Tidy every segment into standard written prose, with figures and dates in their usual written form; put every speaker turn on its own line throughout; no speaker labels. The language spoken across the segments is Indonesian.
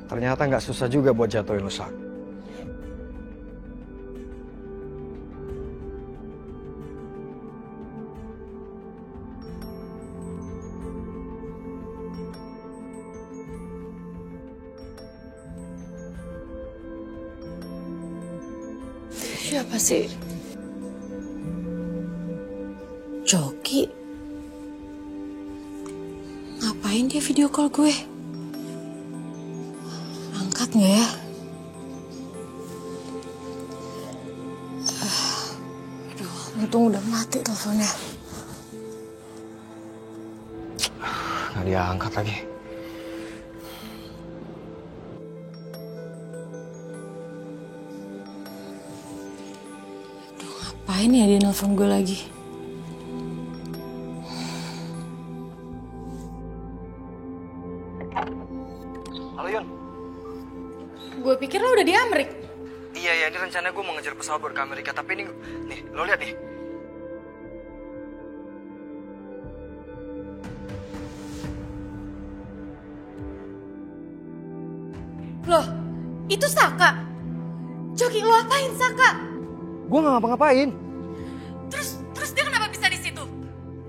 Ternyata nggak susah juga buat jatuhin lu, Sak.
Siapa sih? Joki? Ngapain dia video call gue? Angkat nggak ya? Aduh, untung udah mati teleponnya.
Nggak diangkat lagi.
Ngapain ya dia nelfon gue lagi?
Halo, Yun.
Gue pikir lo udah di Amerika.
Iya, ini rencana gue mau ngejar pesawat buat ke Amerika. Tapi ini, nih, lo lihat nih.
Loh, itu Saka. Joki, lo apain Saka?
Gue nggak ngapa-ngapain.
Terus dia kenapa bisa di situ?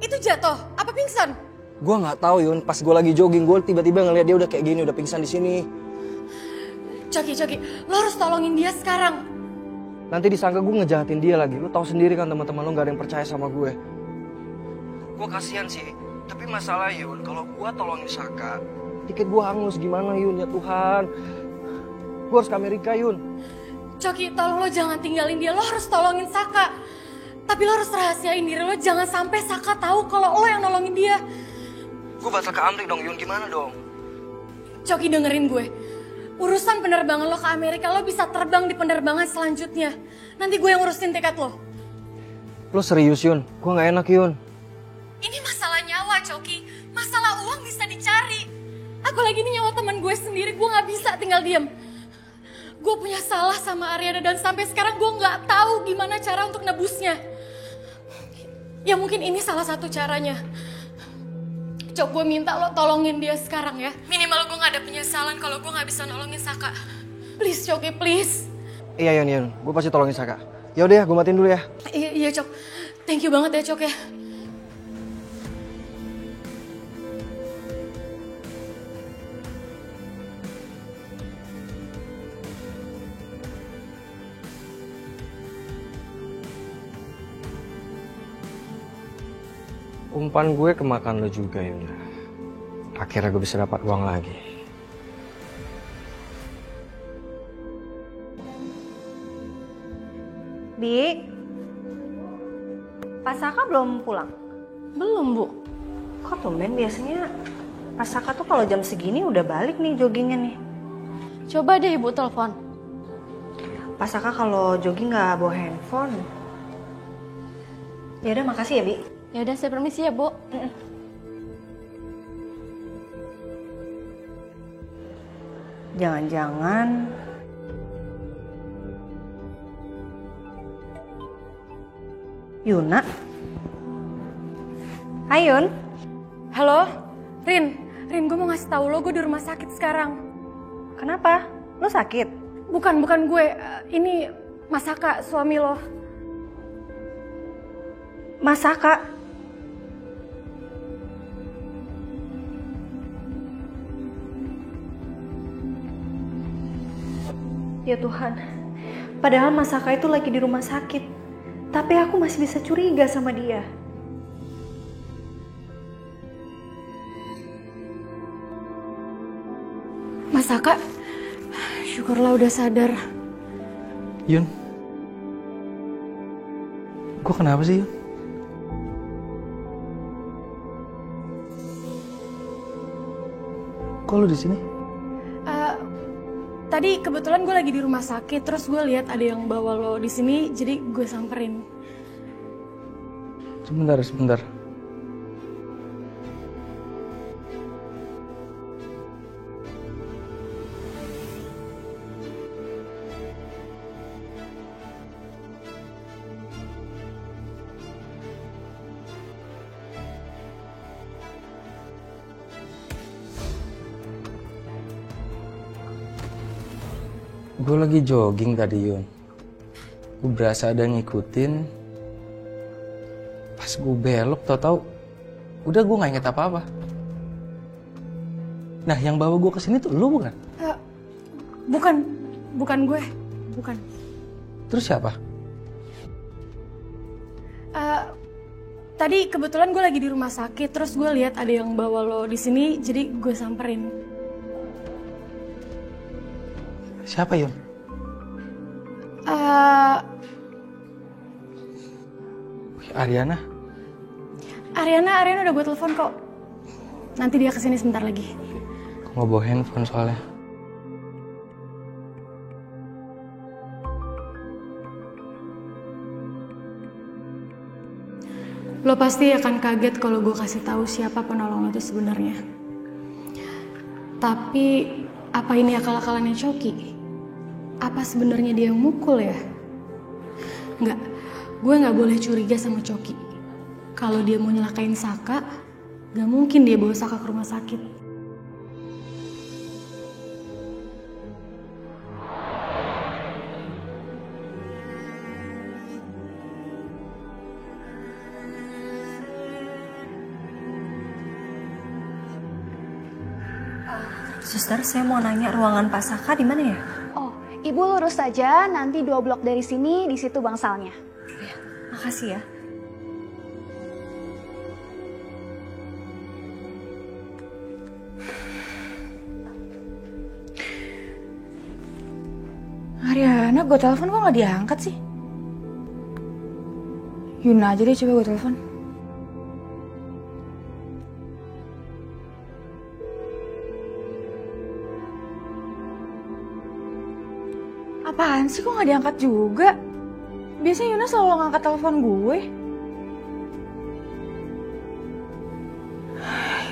Itu jatuh? Apa pingsan?
Gue nggak tahu, Yun. Pas gue lagi jogging, gue tiba-tiba ngeliat dia udah kayak gini, udah pingsan di sini.
Joki, lo harus tolongin dia sekarang.
Nanti disangka gue ngejahatin dia lagi. Lo tahu sendiri kan teman-teman lo nggak ada yang percaya sama gue. Gue kasihan sih. Tapi masalah, Yun, kalau gue tolongin Saka, tiket gue hangus. Gimana, Yun? Ya Tuhan. Gue harus ke Amerika, Yun.
Joki, tolong lo jangan tinggalin dia. Lo harus tolongin Saka. Tapi lo harus rahasiain diri lo. Jangan sampai Saka tahu kalau lo yang nolongin dia.
Gue batal ke Amerika dong, Yun. Gimana dong?
Joki, dengerin gue. Urusan penerbangan lo ke Amerika, lo bisa terbang di penerbangan selanjutnya. Nanti gue yang urusin tiket lo.
Lo serius, Yun? Gue gak enak, Yun.
Ini masalah nyawa, Joki. Masalah uang bisa dicari. Apalagi ini nyawa teman gue sendiri, gue gak bisa tinggal diem. Gue punya salah sama Ariana dan sampai sekarang gue gak tahu gimana cara untuk nebusnya. Ya mungkin ini salah satu caranya. Cok, gue minta lo tolongin dia sekarang ya. Minimal gue gak ada penyesalan kalau gue gak bisa nolongin Saka. Please, Coki, please.
Iya, Yun. Gue pasti tolongin Saka. Yaudah ya, gue matiin dulu ya.
Iya, Cok. Thank you banget ya, Cok ya.
Umpan gue kemakan lo juga, Yun. Akhirnya gue bisa dapat uang lagi.
Bi, Pak Saka belum pulang?
Belum, Bu.
Kok tumben, biasanya Pak Saka tuh kalau jam segini udah balik nih joggingnya nih.
Coba deh Ibu telepon.
Pak Saka kalau jogging nggak bawa handphone. Ya udah, makasih ya, Bi.
Ya udah, saya permisi ya, Bu.
Jangan-jangan Yuna. Hai, Yun.
Halo, Rin, gue mau ngasih tahu lo, gue di rumah sakit sekarang.
Kenapa? Lo sakit?
Bukan gue, ini Mas Saka, suami lo.
Mas Saka? Ya Tuhan, padahal Mas Saka itu lagi di rumah sakit. Tapi aku masih bisa curiga sama dia.
Mas Saka, syukurlah udah sadar.
Yun, gue kenapa sih, Yun? Kok lu di sini?
Tadi kebetulan gue lagi di rumah sakit, terus gue lihat ada yang bawa lo di sini, jadi gue samperin.
Sebentar. Gue lagi jogging tadi, Yun. Gue berasa ada ngikutin. Pas gue belok, tau-tau udah gue gak inget apa-apa. Nah, yang bawa gue kesini tuh lu bukan?
Bukan gue. Bukan.
Terus siapa?
Tadi kebetulan gue lagi di rumah sakit, terus gue lihat ada yang bawa lo di sini, jadi gue samperin.
Siapa, Yun? Ariana?
Ariana udah gue telepon kok. Nanti dia kesini sebentar lagi.
Aku nggak bawa handphone soalnya.
Lo pasti akan kaget kalau gue kasih tahu siapa penolong itu sebenarnya. Tapi apa ini akal-akalannya Coki? Apa sebenarnya dia yang mukul ya? Enggak, gue nggak boleh curiga sama Coki. Kalau dia mau nyelakain Saka, gak mungkin dia bawa Saka ke rumah sakit.
Suster, saya mau nanya ruangan Pak Saka di mana ya?
Oh, Ibu lurus saja, nanti 2 blok dari sini, di situ bangsalnya.
Ya, makasih ya.
Ariana, gue telepon kok gak diangkat sih? Yuna aja deh, coba gue telepon. Apaan sih, kok gak diangkat juga? Biasanya Yuna selalu ngangkat telepon gue.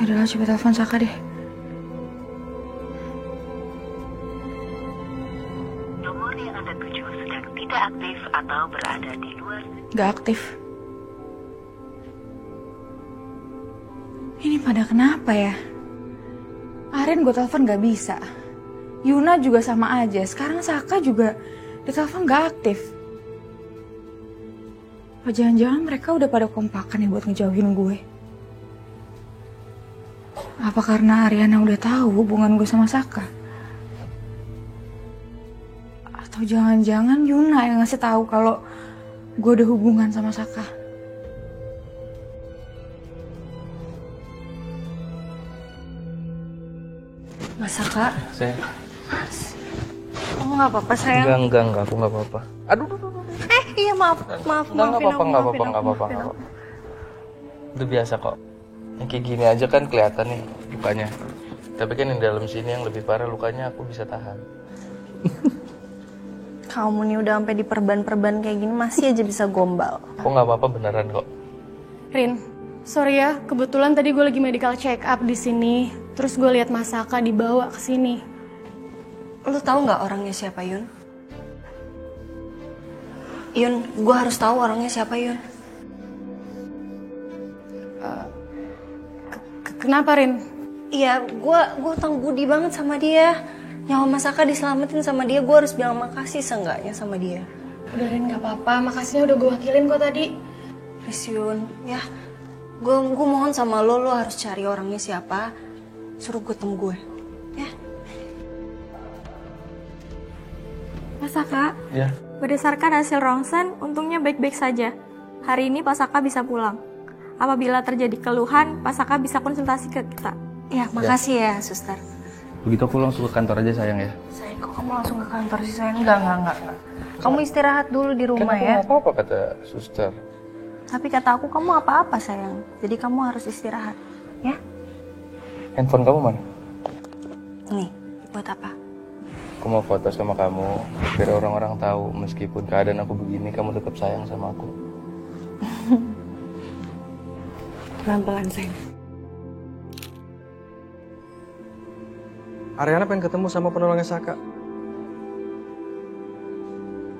Yaudahlah, coba telepon Saka deh.
Nomor yang Anda tuju sedang tidak aktif atau berada di luar.
Gak aktif. Ini pada kenapa ya? Arin gue telepon gak bisa. Yuna juga sama aja. Sekarang Saka juga ditelepon gak aktif. Apa jangan-jangan mereka udah pada kompakan ya buat ngejauhin gue? Apa karena Ariana udah tahu hubungan gue sama Saka? Atau jangan-jangan Yuna yang ngasih tahu kalau gue ada hubungan sama Saka?
Mas Saka,
Saya?
kamu nggak apa-apa sayang?
Enggak, aku nggak apa-apa. Aduh.
Iya maaf, maafin aku.
Nggak apa-apa. Udah biasa kok. Yang kayak gini aja kan kelihatan nih lukanya. Tapi kan di dalam sini yang lebih parah lukanya aku bisa tahan.
Kamu nih udah sampai di perban-perban kayak gini masih aja bisa gombal.
Aku nggak apa-apa beneran kok.
Rin, sorry ya, kebetulan tadi gue lagi medical check up di sini. Terus gue lihat Mas Saka dibawa ke sini.
Lu tahu nggak orangnya siapa, Yun? Yun, gue harus tahu orangnya siapa, Yun.
Kenapa, Rin?
Iya, gue utang budi banget sama dia. Nyawa Mas Saka diselamatin sama dia, gue harus bilang makasih seenggaknya sama dia.
Udah Rin, gak apa-apa. Makasihnya udah gue wakilin kok tadi.
Please Yun, ya. Gue mohon sama lo harus cari orangnya siapa. Suruh gue temu gue, ya.
Mas Saka,
Ya.
berdasarkan hasil ronsen, untungnya baik-baik saja. Hari ini Pak Saka bisa pulang. Apabila terjadi keluhan, Pak Saka bisa konsultasi ke kita.
Ya, makasih ya, suster.
Begitu aku langsung ke kantor aja sayang ya.
Sayang, kok kamu langsung ke kantor sih, sayang? Enggak. Kamu istirahat dulu di rumah ya.
Kan aku nggak apa-apa kata suster.
Tapi kata aku, kamu apa-apa sayang. Jadi kamu harus istirahat, ya.
Handphone kamu mana?
Nih, buat apa?
Aku mau foto sama kamu biar orang-orang tahu meskipun keadaan aku begini kamu tetap sayang sama aku.
Pelan-pelan sayang.
Ariana pengen ketemu sama penolongnya Saka.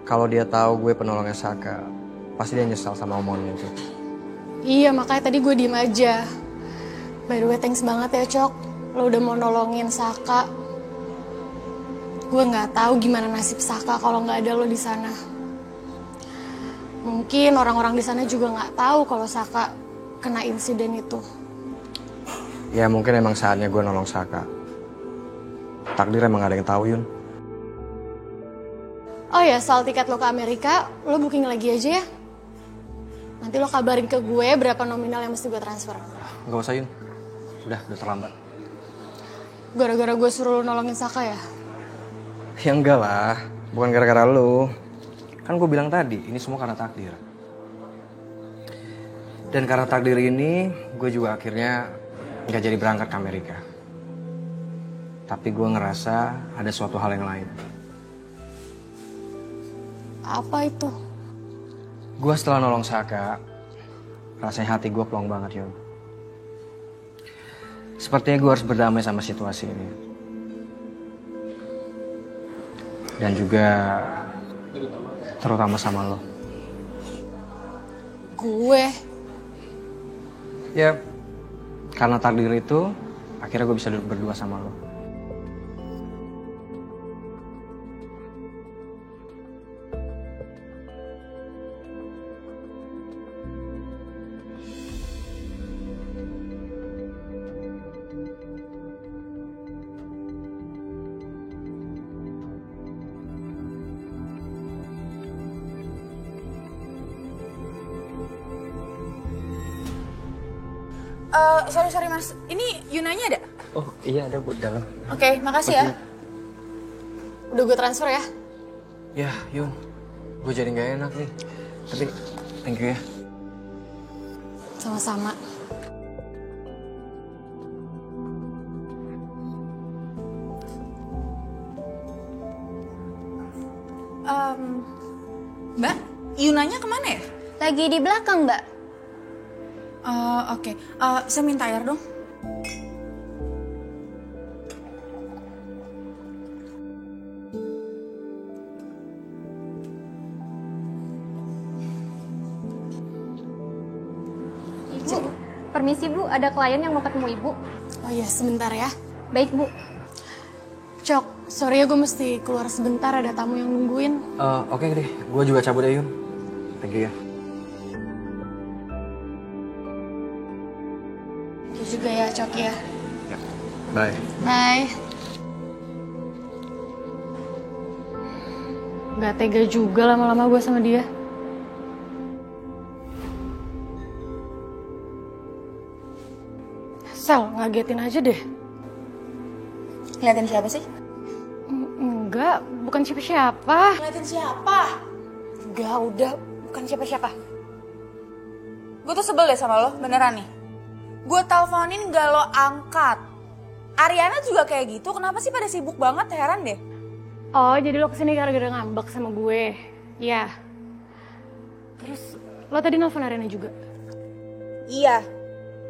Kalau dia tahu gue penolongnya Saka, pasti dia nyesal sama omongannya itu.
Iya, makanya tadi gue diem aja. By the way, thanks banget ya, Cok. Lo udah mau nolongin Saka. Gue nggak tahu gimana nasib Saka kalau nggak ada lo di sana. Mungkin orang-orang di sana juga nggak tahu kalau Saka kena insiden itu.
Ya mungkin emang saatnya gue nolong Saka. Takdir emang gak ada yang tahu, Yun.
Oh ya, soal tiket lo ke Amerika, lo booking lagi aja ya. Nanti lo kabarin ke gue berapa nominal yang mesti gue transfer.
Gak usah, Yun. Udah terlambat.
Gara-gara gue suruh lo nolongin Saka ya?
Ya enggak lah, bukan gara-gara lo. Kan gue bilang tadi, ini semua karena takdir. Dan karena takdir ini, gue juga akhirnya gak jadi berangkat ke Amerika. Tapi gue ngerasa ada suatu hal yang lain.
Apa itu?
Gue setelah nolong Saka, rasanya hati gue plong banget, Yun. Sepertinya gue harus berdamai sama situasi ini. Dan juga terutama sama lo.
Gue?
Ya, karena takdir itu, akhirnya gue bisa duduk berdua sama lo.
Sorry mas, ini Yunanya ada?
Oh iya ada buat dalam.
Oke, makasih ya.
Udah gue transfer ya?
Ya Yun, gue jadi gak enak nih. Tapi thank you ya.
Sama-sama.
Mbak, Yunanya kemana ya?
Lagi di belakang, Mbak.
Oke. Saya minta air dong.
Ibu, permisi Bu, ada klien yang mau ketemu Ibu.
Oh iya, sebentar ya.
Baik Bu.
Cok, sorry ya gue mesti keluar sebentar, ada tamu yang nungguin.
Oke deh, gue juga cabut ya Yun. Thank you ya.
Itu juga ya, Cok ya.
Bye.
Bye. Gak tega juga lama-lama gue sama dia. Sel, ngagetin aja deh.
Ngeliatin siapa sih?
Enggak, bukan siapa-siapa.
Ngeliatin siapa?
Enggak, udah, bukan siapa-siapa.
Gue tuh sebel deh sama lo, beneran nih. Gue teleponin gak lo angkat. Ariana juga kayak gitu, kenapa sih pada sibuk banget, heran deh.
Oh, jadi lo kesini gara-gara ngambek sama gue? Iya. Terus, lo tadi nelfon Ariana juga?
Iya.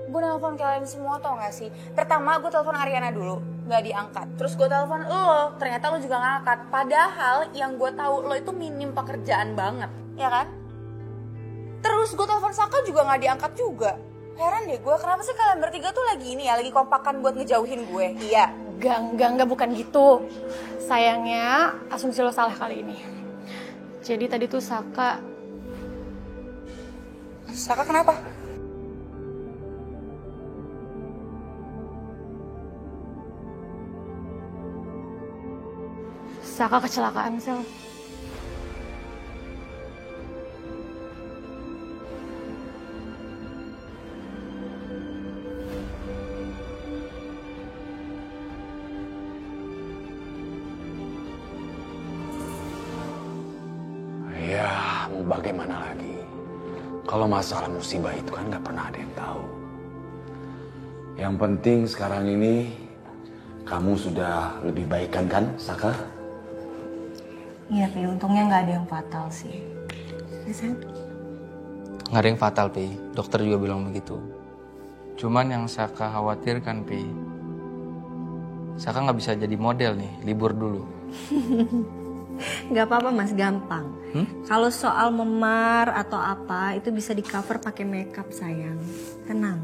Gue nelfon kalian semua tau gak sih? Pertama gue telepon Ariana dulu, gak diangkat. Terus gue telepon lo, ternyata lo juga gak angkat. Padahal yang gue tahu lo itu minim pekerjaan banget, ya kan? Terus gue telepon Saka juga gak diangkat juga. Heran deh gue, kenapa sih kalian bertiga tuh lagi ini ya, lagi kompakan buat ngejauhin gue? Iya.
Enggak, bukan gitu. Sayangnya, asumsi lo salah kali ini. Jadi tadi tuh Saka
kenapa?
Saka kecelakaan, Sel.
Ya, mau bagaimana lagi? Kalau masalah musibah itu kan nggak pernah ada yang tahu. Yang penting sekarang ini kamu sudah lebih baikan kan, Saka?
Iya, Pi. Untungnya nggak ada yang fatal sih.
Nggak ada yang fatal, Pi. Dokter juga bilang begitu. Cuman yang Saka khawatirkan, Pi, Saka nggak bisa jadi model nih, libur dulu.
Gak apa-apa Mas, gampang. Kalau soal memar atau apa, itu bisa di cover pakai makeup sayang. Tenang.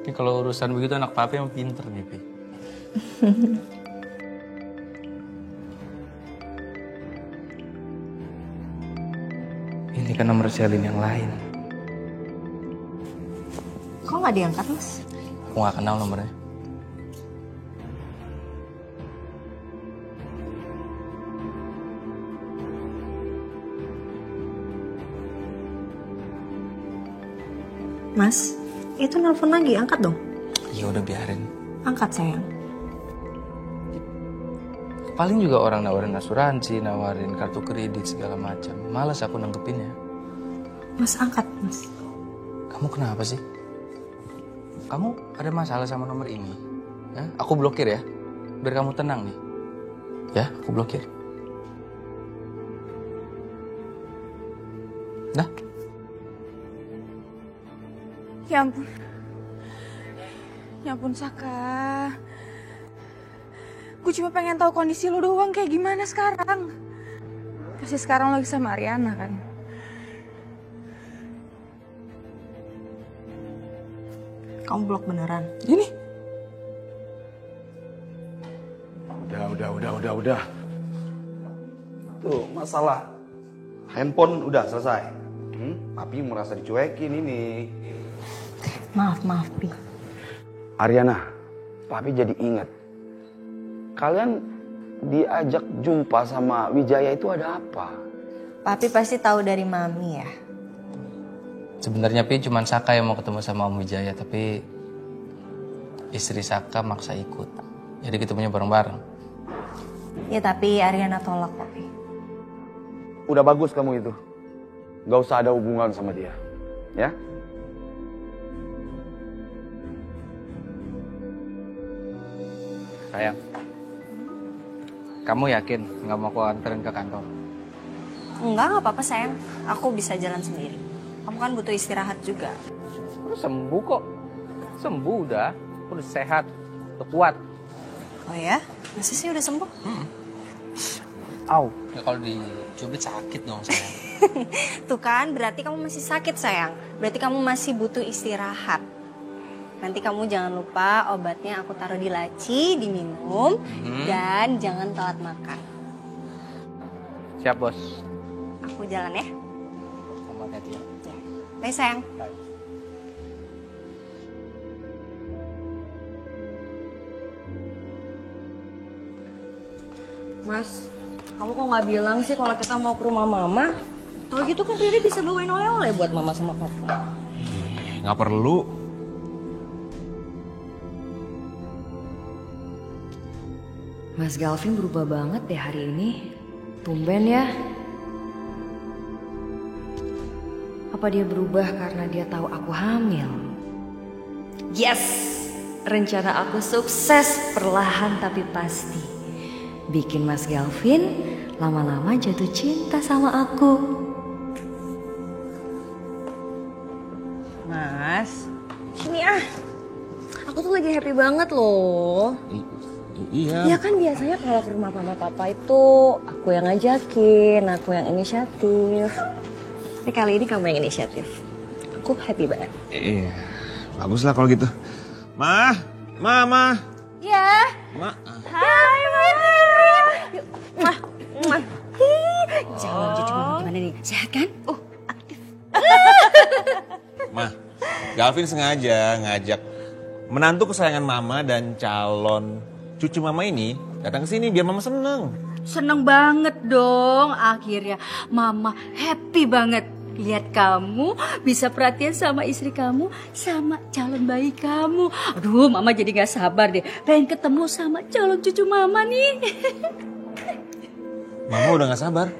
Ini kalau urusan begitu anak papi yang pinter nih, Pi. Ini kan nomor Shelin yang lain.
Kok nggak diangkat, Mas?
Aku nggak kenal nomornya.
Mas, itu nelpon lagi, angkat dong.
Ya udah biarin.
Angkat sayang.
Paling juga orang nawarin asuransi, nawarin kartu kredit segala macam. Malas aku nanggepinnya.
Mas, angkat, Mas.
Kamu kenapa sih? Kamu ada masalah sama nomor ini? Hah? Aku blokir ya, biar kamu tenang nih. Ya, aku blokir. Nah.
Ya ampun. Ya ampun Saka. Gue cuma pengen tahu kondisi lo doang kayak gimana sekarang. Pasti sekarang lo lagi sama Ariana kan?
Kamu blok beneran?
Ini.
Udah. Tuh, masalah handphone udah selesai. Papi merasa dicuekin ini.
Maaf, Pi.
Ariana, Papi jadi ingat. Kalian diajak jumpa sama Wijaya itu ada apa?
Papi pasti tahu dari Mami ya.
Sebenarnya Pi cuma Saka yang mau ketemu sama Om Wijaya, tapi istri Saka maksa ikut. Jadi ketemunya bareng-bareng.
Ya tapi Ariana tolak kok, Pi.
Udah bagus kamu itu. Gak usah ada hubungan sama dia. Ya?
Sayang, kamu yakin nggak mau aku anterin ke kantor?
Nggak apa-apa sayang. Aku bisa jalan sendiri. Kamu kan butuh istirahat juga.
Udah sembuh kok. Sembuh udah. Udah sehat. Udah kuat.
Oh ya? Masa sih udah sembuh?
Au. Ya kalau dicubit sakit dong sayang.
Tuh kan, berarti kamu masih sakit sayang. Berarti kamu masih butuh istirahat. Nanti kamu jangan lupa obatnya aku taruh di laci, diminum. Dan jangan telat makan.
Siap bos.
Aku jalan ya.
Sama hati ya.
Bye sayang.
Bye.
Mas, kamu kok nggak bilang sih kalau kita mau ke rumah mama? Kalau gitu kan Riri bisa bawain oleh-oleh buat mama sama papa.
Nggak perlu.
Mas Galvin berubah banget deh hari ini. Tumben ya. Apa dia berubah karena dia tahu aku hamil? Yes! Rencana aku sukses perlahan tapi pasti. Bikin Mas Galvin lama-lama jatuh cinta sama aku.
Mas, sini ah. Aku tuh lagi happy banget loh.
Iya.
Ya kan biasanya kalau ke rumah mama papa itu aku yang ngajakin, aku yang inisiatif. Tapi kali ini kamu yang inisiatif. Aku happy banget.
Iya, bagus lah kalau gitu. Ma.
Ya.
Ma.
Hai Mama.
Mwah. Jangan cucu mama gimana nih? Sehat kan? Aktif.
Ma, Galvin sengaja ngajak menantu kesayangan mama dan calon cucu mama ini datang ke sini biar mama seneng.
Seneng banget dong, akhirnya mama happy banget. Lihat kamu bisa perhatian sama istri kamu, sama calon bayi kamu. Aduh, mama jadi gak sabar deh. Pengen ketemu sama calon cucu mama nih.
Mama udah gak sabar.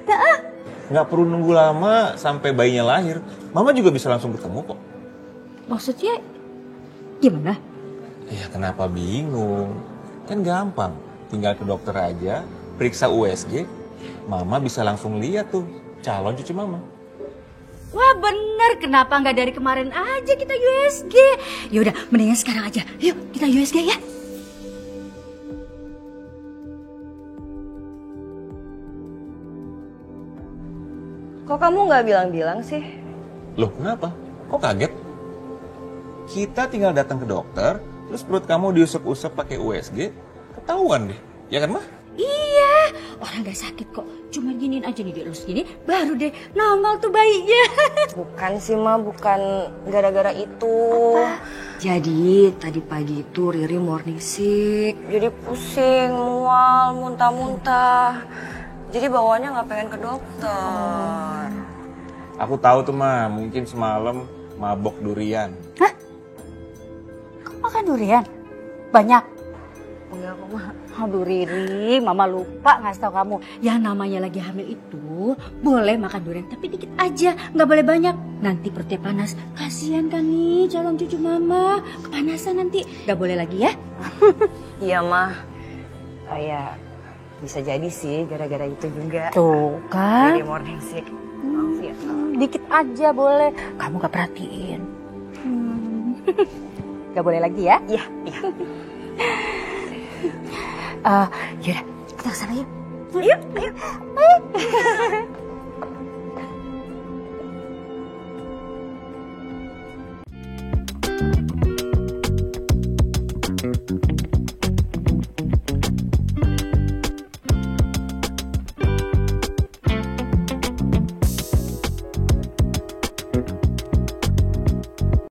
Gak perlu nunggu lama sampai bayinya lahir. Mama juga bisa langsung ketemu kok.
Maksudnya gimana?
Ya kenapa bingung? Kan gampang. Tinggal ke dokter aja, periksa USG. Mama bisa langsung lihat tuh calon cucu mama.
Wah bener, kenapa nggak dari kemarin aja kita USG? Yaudah, mendingan sekarang aja. Yuk, kita USG ya.
Kok kamu nggak bilang-bilang sih?
Loh kenapa? Kok kaget? Kita tinggal datang ke dokter, terus perut kamu diusap-usap pakai USG, ketahuan deh. Ya kan, Ma?
Iya, orang gak sakit kok. Cuma giniin aja nih dielus gini, baru deh normal tuh bayinya.
Bukan sih Ma, bukan gara-gara itu. Jadi tadi pagi itu Riri morning sick. Jadi pusing, mual, muntah-muntah. Jadi bawaannya nggak pengen ke dokter.
Aku tahu tuh Ma, mungkin semalam mabok durian.
Hah? Kamu makan durian? Banyak?
Enggak kok Ma.
Aduh Riri, Mama lupa ngasih tau kamu. Yang namanya lagi hamil itu boleh makan durian, tapi dikit aja, nggak boleh banyak. Nanti perutnya panas. Kasihan kan nih calon cucu Mama, kepanasan nanti. Nggak boleh lagi ya?
Iya Ma. Oh ya, bisa jadi sih gara-gara itu juga.
Tuh kan?
Jadi morning sick. Maaf ya.
Dikit aja boleh. Kamu gak perhatiin. Gak boleh lagi ya?
Iya, iya.
Yaudah, kita kesana yuk.
Yuk, ayo.